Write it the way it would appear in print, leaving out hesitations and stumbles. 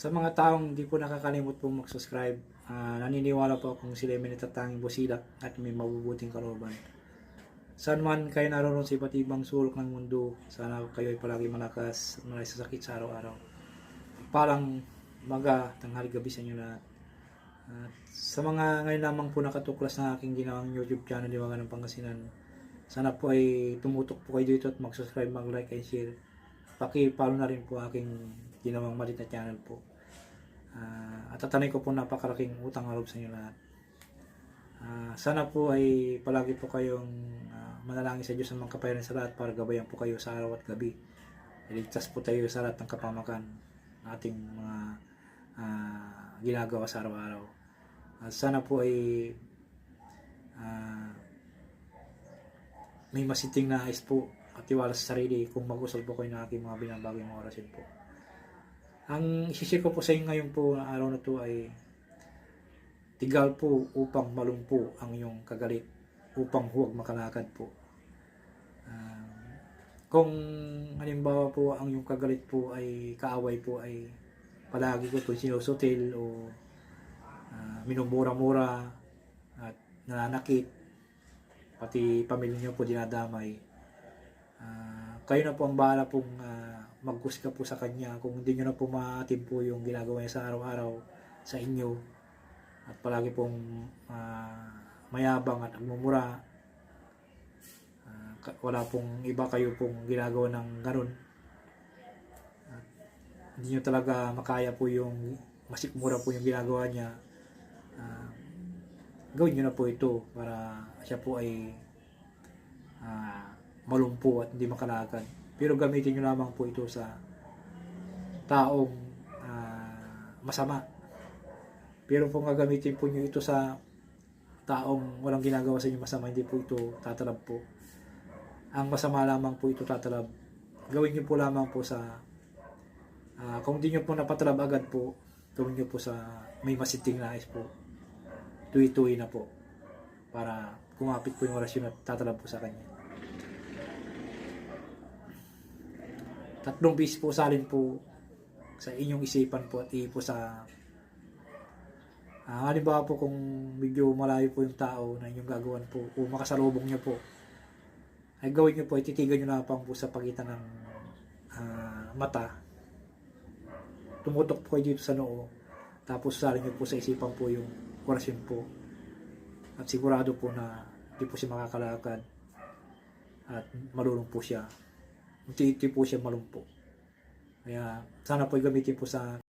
Sa mga taong hindi po nakakalimot po mag-subscribe, naniniwala po akong sila may natatanging busila at may mabubuting kalooban. Saan man kayo naroon sa iba't ibang sulok ng mundo, sana kayo ay palagi malakas at malay sa sakit sa araw-araw. Palang maga, tanghali, gabi sa inyo lahat. At sa mga ngayon lamang po nakatuklas na aking ginawang YouTube channel, Liwangan ng Pangasinan, sana po ay tumutok po kayo dito at mag-subscribe, mag-like, and share. Paki-follow na rin po aking ginawang maliit na channel po. At tatanay ko po napakalaking utang na loob sa inyo lahat. Sana po ay palagi po kayong manalangin sa Diyos ng mga kapayaran sa lahat para gabayan po kayo sa araw at gabi. Iligtas po tayo sa lahat ng kapamakan ng ating mga ginagawa sa araw-araw. Sana po ay may masiting na nais po at tiwala sa sarili kung mag-usal po kayo ng aking mga binabagong mga orasin po. Ang isishare ko po sa inyo ngayon po na araw na to ay tigal po upang malumpo ang iyong kagalit, upang huwag makalakad po. Kung halimbawa po ang iyong kagalit po ay kaaway po ay palagi ko po sinusutil o minumura-mura at nananakit, pati pamilya niyo po dinadamay, kayo na po ang bahala pong magkusga po sa kanya kung hindi nyo na po maatim po yung ginagawa niya sa araw-araw sa inyo at palagi pong mayabang at agmumura. Wala pong iba kayo pong ginagawa ng ganun. Hindi nyo talaga makaya po yung masikmura po yung ginagawa niya. Gawin nyo na po ito para siya po ay malumpo at hindi makalakad. Pero gamitin nyo lamang po ito sa taong masama. Pero kung gagamitin po nyo ito sa taong walang ginagawa sa inyo masama, hindi po ito tatalab po. Ang masama lamang po ito tatalab. Gawin nyo po lamang po sa kung hindi nyo po napatalab agad po, gawin nyo po sa may masiting nais po. Tuwi-tuwi na po para kumapit po yung orasyon at tatalab po sa kanya. 3 beses po salin po sa inyong isipan po at po sa halimbawa po kung medyo malayo po yung tao na inyong gagawin po o makasalubong nyo po, ay gawin nyo po, ititigan nyo na po sa pagitan ng mata, tumutok po kayo dito sa noo, tapos salin nyo po sa isipan po yung orasyon po at sigurado po na hindi po siya makakalakad at marunong po siya. Unti-unti po siya malumpo. Kaya sana po gamitin po sa